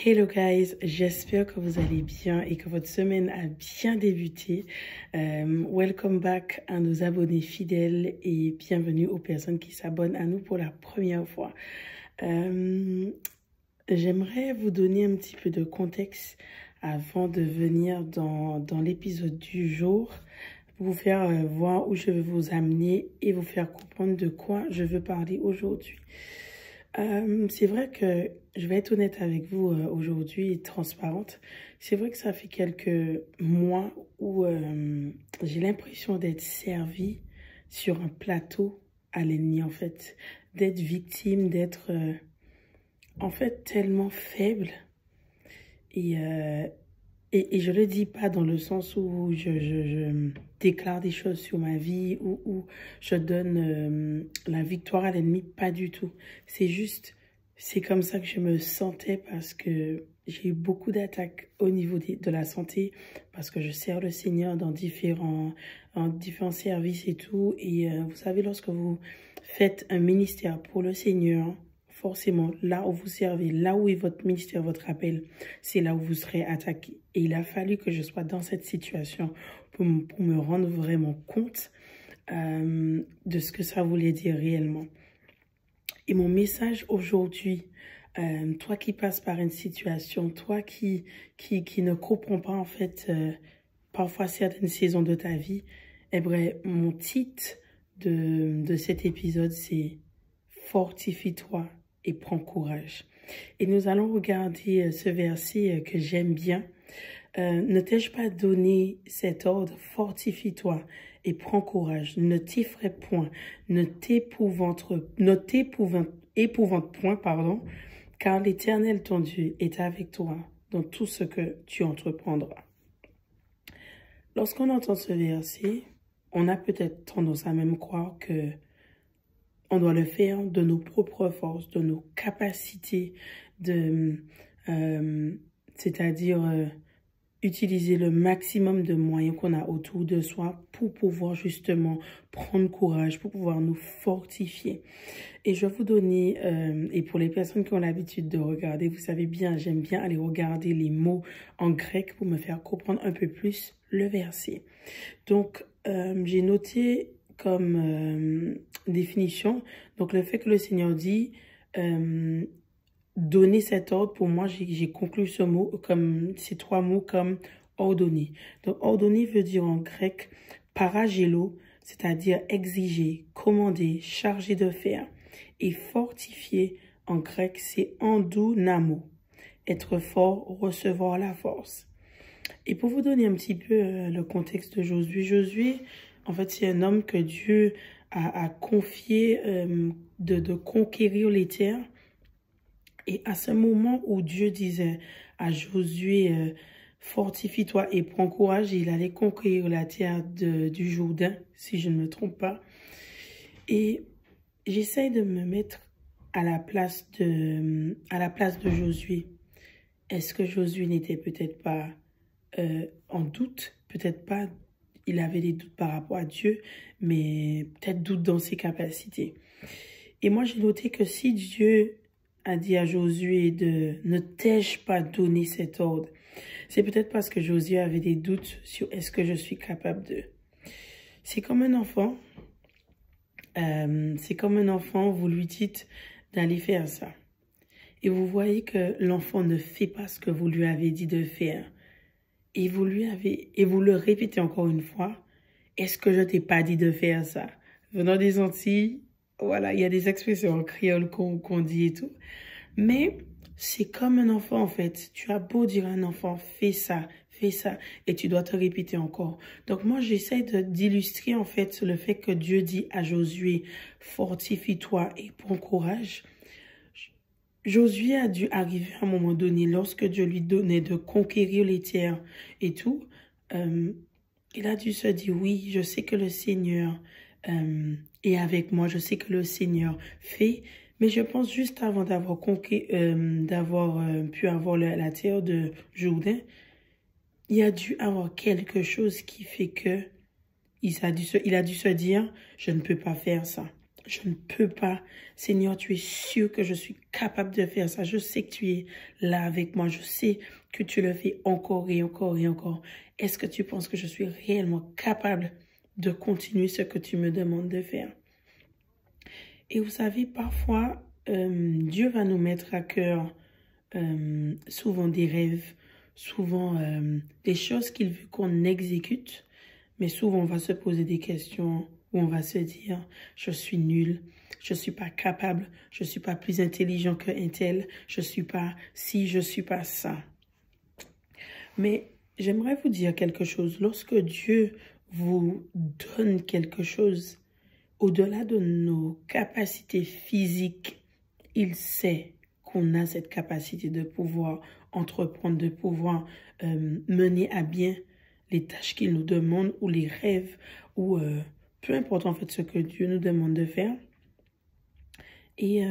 Hello guys, j'espère que vous allez bien et que votre semaine a bien débuté. Welcome back à nos abonnés fidèles et bienvenue aux personnes qui s'abonnent à nous pour la première fois. J'aimerais vous donner un petit peu de contexte avant de venir dans l'épisode du jour, pour vous faire voir où je vais vous amener et vous faire comprendre de quoi je veux parler aujourd'hui. C'est vrai que je vais être honnête avec vous aujourd'hui et transparente. C'est vrai que ça fait quelques mois où j'ai l'impression d'être servie sur un plateau à l'ennemi, en fait. D'être victime, d'être en fait tellement faible. Et je le dis pas dans le sens où je déclare des choses sur ma vie ou où je donne la victoire à l'ennemi, pas du tout. C'est juste, c'est comme ça que je me sentais parce que j'ai eu beaucoup d'attaques au niveau de la santé, parce que je sers le Seigneur dans différents services et tout. Et vous savez, lorsque vous faites un ministère pour le Seigneur, forcément, là où vous servez, là où est votre ministère, votre appel, c'est là où vous serez attaqué. Et il a fallu que je sois dans cette situation pour me rendre vraiment compte de ce que ça voulait dire réellement. Et mon message aujourd'hui, toi qui passes par une situation, toi qui ne comprends pas en fait parfois certaines saisons de ta vie, eh bien, mon titre de cet épisode, c'est « Fortifie-toi » et prends courage. Et nous allons regarder ce verset que j'aime bien. Ne t'ai-je pas donné cet ordre, fortifie-toi et prends courage. Ne t'effraie point, ne t'épouvante point, car l'Éternel ton Dieu est avec toi dans tout ce que tu entreprendras. Lorsqu'on entend ce verset, on a peut-être tendance à même croire que on doit le faire de nos propres forces, de nos capacités, c'est-à-dire utiliser le maximum de moyens qu'on a autour de soi pour pouvoir justement prendre courage, pour pouvoir nous fortifier. Et je vais vous donner, et pour les personnes qui ont l'habitude de regarder, vous savez bien, j'aime bien aller regarder les mots en grec pour me faire comprendre un peu plus le verset. Donc, j'ai noté comme définition, donc le fait que le Seigneur dit donner cet ordre, pour moi j'ai conclu ce mot comme ces trois mots comme ordonner. Donc ordonner veut dire en grec paragélo, c'est-à-dire exiger, commander, charger de faire, et fortifier en grec c'est endunamo, être fort, recevoir la force. Et pour vous donner un petit peu le contexte de Josué, en fait, c'est un homme que Dieu a confié de conquérir les terres. Et à ce moment où Dieu disait à Josué, fortifie-toi et prends courage, il allait conquérir la terre du Jourdain, si je ne me trompe pas. Et j'essaye de me mettre à la place de Josué. Est-ce que Josué n'était peut-être pas en doute? Peut-être pas. Il avait des doutes par rapport à Dieu, mais peut-être doute dans ses capacités. Et moi, j'ai noté que si Dieu a dit à Josué de « Ne t'ai-je pas donné cet ordre ?» c'est peut-être parce que Josué avait des doutes sur « Est-ce que je suis capable de ?» C'est comme un enfant. Vous lui dites d'aller faire ça. Et vous voyez que l'enfant ne fait pas ce que vous lui avez dit de faire. Et vous le répétez encore une fois, est-ce que je t'ai pas dit de faire ça? Venant des Antilles, voilà, il y a des expressions en créole qu'on dit et tout. Mais c'est comme un enfant en fait. Tu as beau dire à un enfant, fais ça, et tu dois te répéter encore. Donc moi, j'essaie d'illustrer en fait le fait que Dieu dit à Josué, fortifie-toi et prends courage. Josué a dû arriver à un moment donné, lorsque Dieu lui donnait de conquérir les terres et tout, il a dû se dire, oui, je sais que le Seigneur est avec moi, je sais que le Seigneur fait, mais je pense juste avant d'avoir pu avoir la terre de Jourdain, il a dû avoir quelque chose qui fait que il a dû se dire, je ne peux pas faire ça. je ne peux pas. Seigneur, tu es sûr que je suis capable de faire ça. Je sais que tu es là avec moi. Je sais que tu le fais encore et encore et encore. Est-ce que tu penses que je suis réellement capable de continuer ce que tu me demandes de faire? Et vous savez, parfois, Dieu va nous mettre à cœur souvent des rêves, souvent des choses qu'il veut qu'on exécute. Mais souvent, on va se poser des questions où on va se dire, je suis nul, je ne suis pas capable, je ne suis pas plus intelligent qu'un tel, je ne suis pas ci, je ne suis pas ça. Mais j'aimerais vous dire quelque chose. Lorsque Dieu vous donne quelque chose, au-delà de nos capacités physiques, il sait qu'on a cette capacité de pouvoir entreprendre, de pouvoir mener à bien les tâches qu'il nous demande ou les rêves ou peu importe en fait ce que Dieu nous demande de faire. Et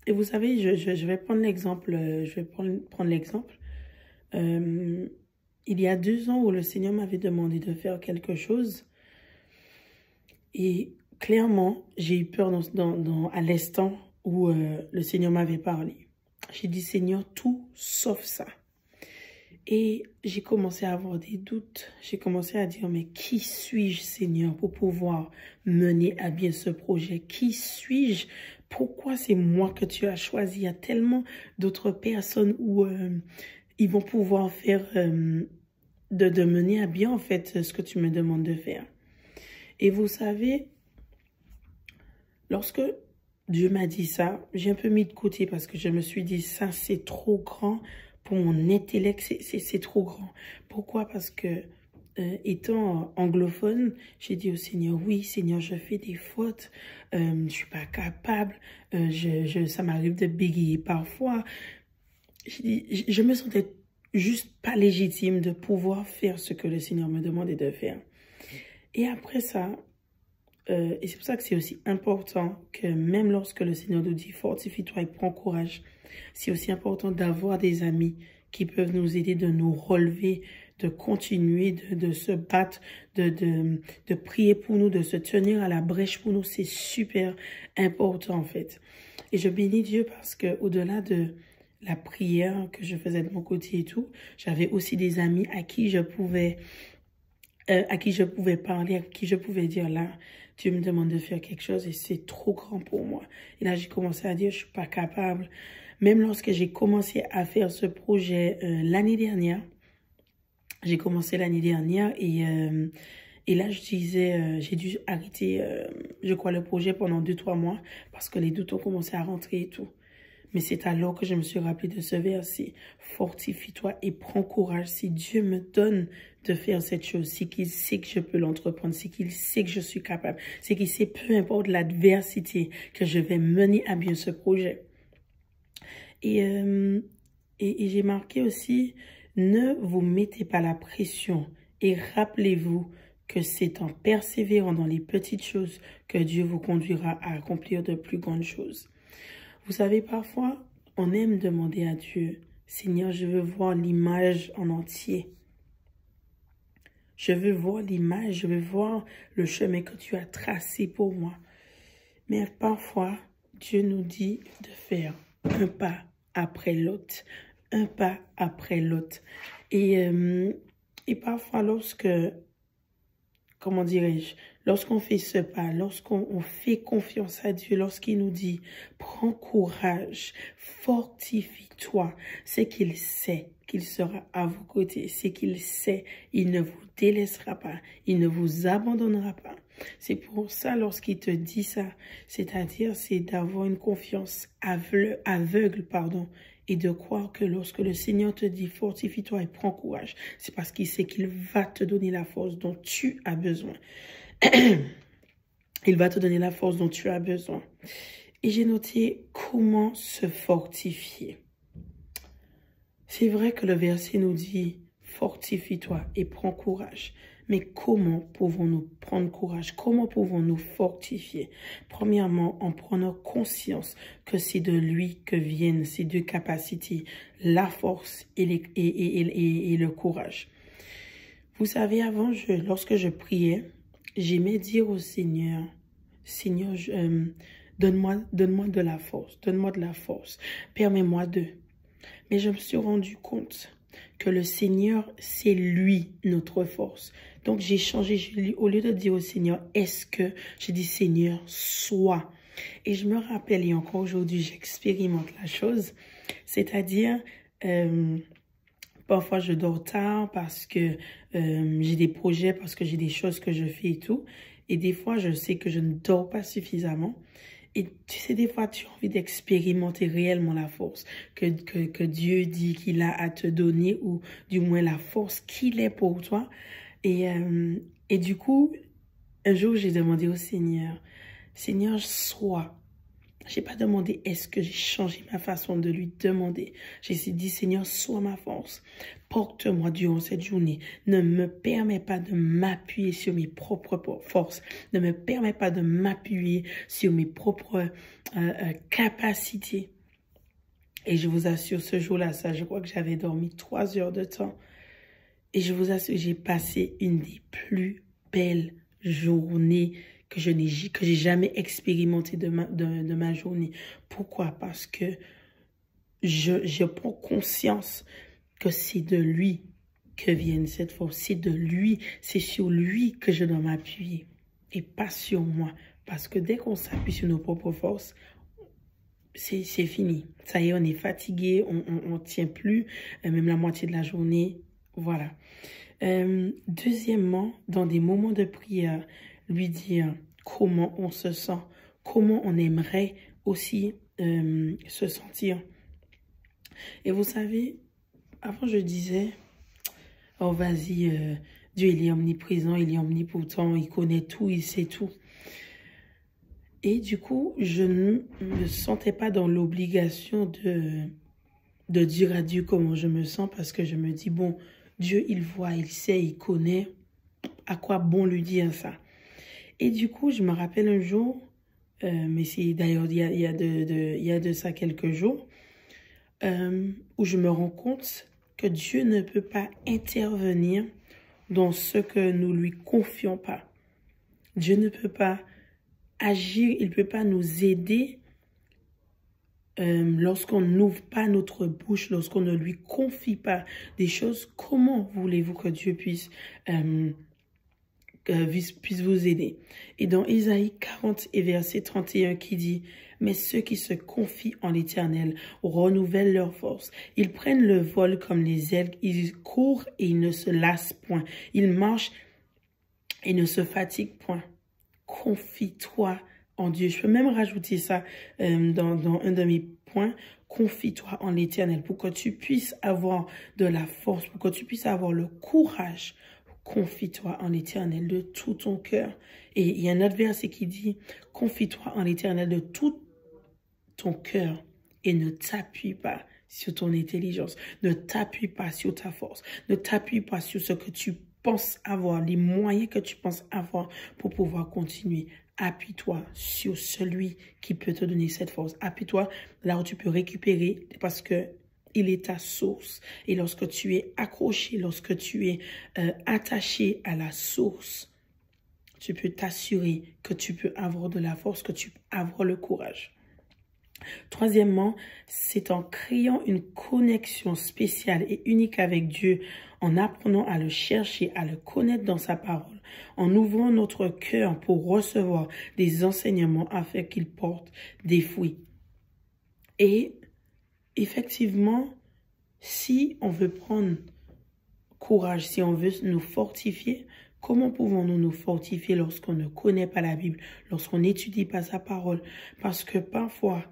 vous savez, je vais prendre l'exemple, il y a 2 ans où le Seigneur m'avait demandé de faire quelque chose et clairement, j'ai eu peur à l'instant où le Seigneur m'avait parlé. J'ai dit, Seigneur, tout sauf ça. Et j'ai commencé à avoir des doutes. J'ai commencé à dire, mais qui suis-je, Seigneur, pour pouvoir mener à bien ce projet? Qui suis-je? Pourquoi c'est moi que tu as choisi? Il y a tellement d'autres personnes où ils vont pouvoir faire, de mener à bien, en fait, ce que tu me demandes de faire. Et vous savez, lorsque Dieu m'a dit ça, j'ai un peu mis de côté parce que je me suis dit, ça, c'est trop grand. Pour mon intellect, c'est trop grand. Pourquoi? Parce que, étant anglophone, j'ai dit au Seigneur, oui, Seigneur, je fais des fautes, je suis pas capable, ça m'arrive de bégayer parfois. Je me sentais juste pas légitime de pouvoir faire ce que le Seigneur me demandait de faire. Et après ça, et c'est pour ça que c'est aussi important que même lorsque le Seigneur nous dit fortifie-toi et prends courage, c'est aussi important d'avoir des amis qui peuvent nous aider, de nous relever, de continuer, de se battre, de prier pour nous, de se tenir à la brèche pour nous. C'est super important en fait. Et je bénis Dieu parce que au-delà de la prière que je faisais de mon côté et tout, j'avais aussi des amis à qui je pouvais parler, à qui je pouvais dire là, Dieu me demande de faire quelque chose et c'est trop grand pour moi. Et là, j'ai commencé à dire, je suis pas capable. Même lorsque j'ai commencé à faire ce projet l'année dernière, j'ai commencé l'année dernière et là, je disais, j'ai dû arrêter, je crois, le projet pendant 2-3 mois parce que les doutes ont commencé à rentrer et tout. Mais c'est alors que je me suis rappelé de ce verset. Fortifie-toi et prends courage. Si Dieu me donne de faire cette chose, c'est qu'il sait que je peux l'entreprendre, c'est qu'il sait que je suis capable, c'est qu'il sait peu importe l'adversité que je vais mener à bien ce projet. Et j'ai marqué aussi, ne vous mettez pas la pression et rappelez-vous que c'est en persévérant dans les petites choses que Dieu vous conduira à accomplir de plus grandes choses. Vous savez, parfois, on aime demander à Dieu, Seigneur, je veux voir l'image en entier. Je veux voir l'image, je veux voir le chemin que tu as tracé pour moi. Mais parfois, Dieu nous dit de faire un pas après l'autre, un pas après l'autre. Et parfois, comment dirais-je, lorsqu'on fait ce pas, lorsqu'on fait confiance à Dieu, lorsqu'il nous dit, prends courage, fortifie-toi, c'est qu'il sait qu'il sera à vos côtés, c'est qu'il sait, il ne vous délaissera pas, il ne vous abandonnera pas. C'est pour ça, lorsqu'il te dit ça, c'est-à-dire, c'est d'avoir une confiance aveugle, et de croire que lorsque le Seigneur te dit fortifie-toi et prends courage, c'est parce qu'il sait qu'il va te donner la force dont tu as besoin. Il va te donner la force dont tu as besoin. Et j'ai noté comment se fortifier. C'est vrai que le verset nous dit fortifie-toi et prends courage. Mais comment pouvons-nous prendre courage? Comment pouvons-nous fortifier? Premièrement, en prenant conscience que c'est de lui que viennent ces deux capacités, la force et le courage. Vous savez, avant, lorsque je priais, j'aimais dire au Seigneur, Seigneur, donne-moi de la force, donne-moi de la force, permets-moi de. Mais je me suis rendu compte que le Seigneur, c'est lui notre force. Donc j'ai changé, au lieu de dire au Seigneur, est-ce que, j'ai dit Seigneur, sois. Et je me rappelle, et encore aujourd'hui, j'expérimente la chose, c'est-à-dire, parfois je dors tard parce que j'ai des projets, parce que j'ai des choses que je fais et tout. Et des fois, je sais que je ne dors pas suffisamment. Et tu sais, des fois, tu as envie d'expérimenter réellement la force que Dieu dit qu'il a à te donner, ou du moins la force qu'il est pour toi. Et du coup, un jour, j'ai demandé au Seigneur, Seigneur, sois. J'ai pas demandé est-ce que j'ai changé ma façon de lui demander. J'ai dit, Seigneur, sois ma force. Porte-moi durant cette journée. Ne me permets pas de m'appuyer sur mes propres forces. Ne me permets pas de m'appuyer sur mes propres capacités. Et je vous assure, ce jour-là, ça, je crois que j'avais dormi 3 heures de temps. Et je vous assure, j'ai passé une des plus belles journées que j'ai jamais expérimenté de ma journée. Pourquoi? Parce que je prends conscience que c'est de lui que vient cette force. C'est de lui, c'est sur lui que je dois m'appuyer et pas sur moi. Parce que dès qu'on s'appuie sur nos propres forces, c'est fini. Ça y est, on est fatigué, on tient plus, même la moitié de la journée. Voilà. Deuxièmement, dans des moments de prière, lui dire comment on se sent, comment on aimerait aussi se sentir. Et vous savez, avant je disais, oh vas-y, Dieu il est omniprésent, il est omnipotent, il connaît tout, il sait tout. Et du coup, je ne me sentais pas dans l'obligation de dire à Dieu comment je me sens, parce que je me dis, bon, Dieu, il voit, il sait, il connaît. À quoi bon lui dire ça? Et du coup, je me rappelle un jour, mais c'est d'ailleurs il y a de ça quelques jours, où je me rends compte que Dieu ne peut pas intervenir dans ce que nous lui confions pas. Dieu ne peut pas agir, il ne peut pas nous aider lorsqu'on n'ouvre pas notre bouche, lorsqu'on ne lui confie pas des choses. Comment voulez-vous que Dieu puisse vous aider? Et dans Isaïe 40 et verset 31 qui dit, « Mais ceux qui se confient en l'Éternel renouvellent leur force. Ils prennent le vol comme les aigles, ils courent et ils ne se lassent point. Ils marchent et ne se fatiguent point. » Confie-toi en Dieu. Je peux même rajouter ça dans un de mes points. Confie-toi en l'Éternel pour que tu puisses avoir de la force, pour que tu puisses avoir le courage. Confie-toi en l'Éternel de tout ton cœur. Et il y a un autre verset qui dit, confie-toi en l'Éternel de tout ton cœur et ne t'appuie pas sur ton intelligence. Ne t'appuie pas sur ta force. Ne t'appuie pas sur ce que tu penses avoir, les moyens que tu penses avoir pour pouvoir continuer. Appuie-toi sur celui qui peut te donner cette force. Appuie-toi là où tu peux récupérer, parce que il est ta source. Et lorsque tu es accroché, lorsque tu es attaché à la source, tu peux t'assurer que tu peux avoir de la force, que tu peux avoir le courage. Troisièmement, c'est en créant une connexion spéciale et unique avec Dieu, en apprenant à le chercher, à le connaître dans sa parole, en ouvrant notre cœur pour recevoir des enseignements afin qu'il porte des fruits. Et effectivement, si on veut prendre courage, si on veut nous fortifier, comment pouvons-nous nous fortifier lorsqu'on ne connaît pas la Bible, lorsqu'on n'étudie pas sa parole? Parce que parfois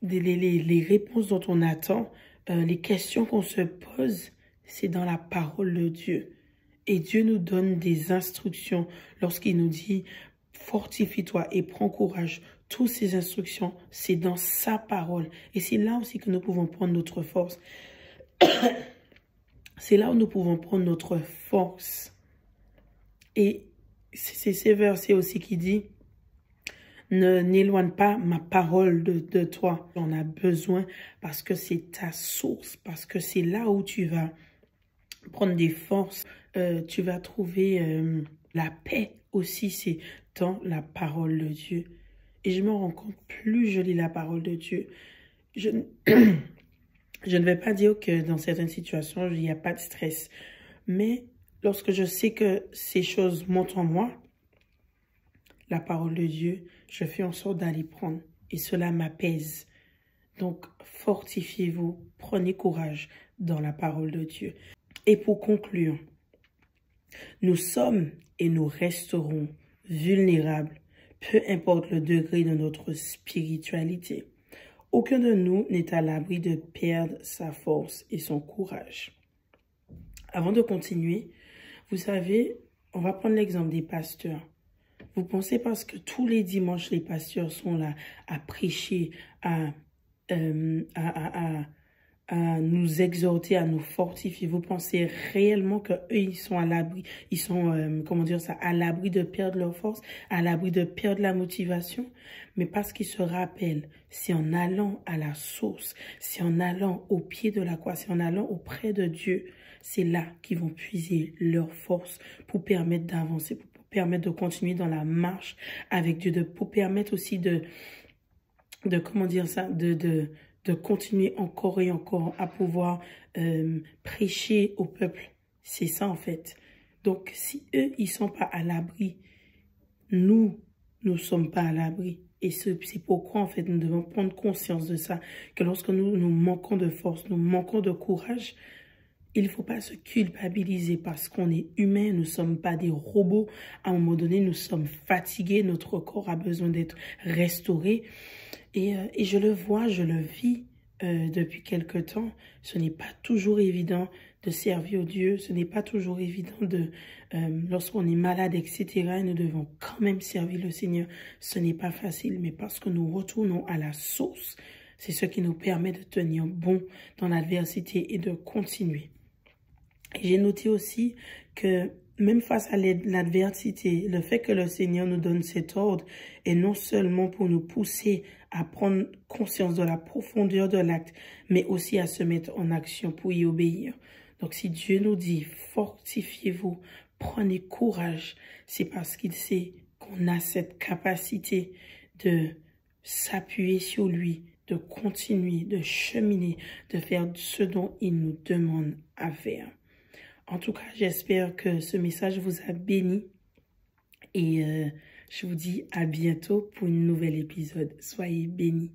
les réponses dont on attend, les questions qu'on se pose, c'est dans la parole de Dieu. Et Dieu nous donne des instructions lorsqu'il nous dit « Fortifie-toi et prends courage ». Toutes ces instructions, c'est dans sa parole. Et c'est là aussi que nous pouvons prendre notre force. C'est là où nous pouvons prendre notre force. Et c'est ces versets aussi qui dit « N'éloigne pas ma parole de toi ». On a besoin parce que c'est ta source, parce que c'est là où tu vas prendre des forces. Tu vas trouver La paix aussi, c'est dans la parole de Dieu. Et je me rends compte, plus je lis la parole de Dieu, je ne vais pas dire que dans certaines situations, il n'y a pas de stress. Mais lorsque je sais que ces choses montent en moi, la parole de Dieu, je fais en sorte d'aller prendre. Et cela m'apaise. Donc, fortifiez-vous, prenez courage dans la parole de Dieu. Et pour conclure, nous sommes et nous resterons vulnérables, peu importe le degré de notre spiritualité. Aucun de nous n'est à l'abri de perdre sa force et son courage. Avant de continuer, vous savez, on va prendre l'exemple des pasteurs. Vous pensez parce que tous les dimanches, les pasteurs sont là à prêcher, à nous exhorter, à nous fortifier. Vous pensez réellement qu'eux, ils sont à l'abri, ils sont, comment dire ça, à l'abri de perdre leur force, à l'abri de perdre la motivation? Mais parce qu'ils se rappellent, c'est en allant à la source, c'est en allant au pied de la croix, c'est en allant auprès de Dieu, c'est là qu'ils vont puiser leur force pour permettre d'avancer, pour permettre de continuer dans la marche avec Dieu, pour permettre aussi de comment dire ça, de continuer encore et encore à pouvoir prêcher au peuple. C'est ça en fait. Donc si eux, ils sont pas à l'abri, nous ne sommes pas à l'abri. Et c'est pourquoi en fait nous devons prendre conscience de ça, que lorsque nous manquons de force, nous manquons de courage, il ne faut pas se culpabiliser parce qu'on est humain, nous ne sommes pas des robots. À un moment donné, nous sommes fatigués, notre corps a besoin d'être restauré. Et je le vois, je le vis depuis quelque temps. Ce n'est pas toujours évident de servir Dieu. Ce n'est pas toujours évident lorsqu'on est malade, etc. Et nous devons quand même servir le Seigneur. Ce n'est pas facile, mais parce que nous retournons à la source, c'est ce qui nous permet de tenir bon dans l'adversité et de continuer. J'ai noté aussi que même face à l'adversité, le fait que le Seigneur nous donne cet ordre est non seulement pour nous pousser à prendre conscience de la profondeur de l'acte, mais aussi à se mettre en action pour y obéir. Donc si Dieu nous dit, fortifiez-vous, prenez courage, c'est parce qu'il sait qu'on a cette capacité de s'appuyer sur lui, de continuer, de cheminer, de faire ce dont il nous demande à faire. En tout cas, j'espère que ce message vous a béni et je vous dis à bientôt pour un nouvel épisode. Soyez bénis.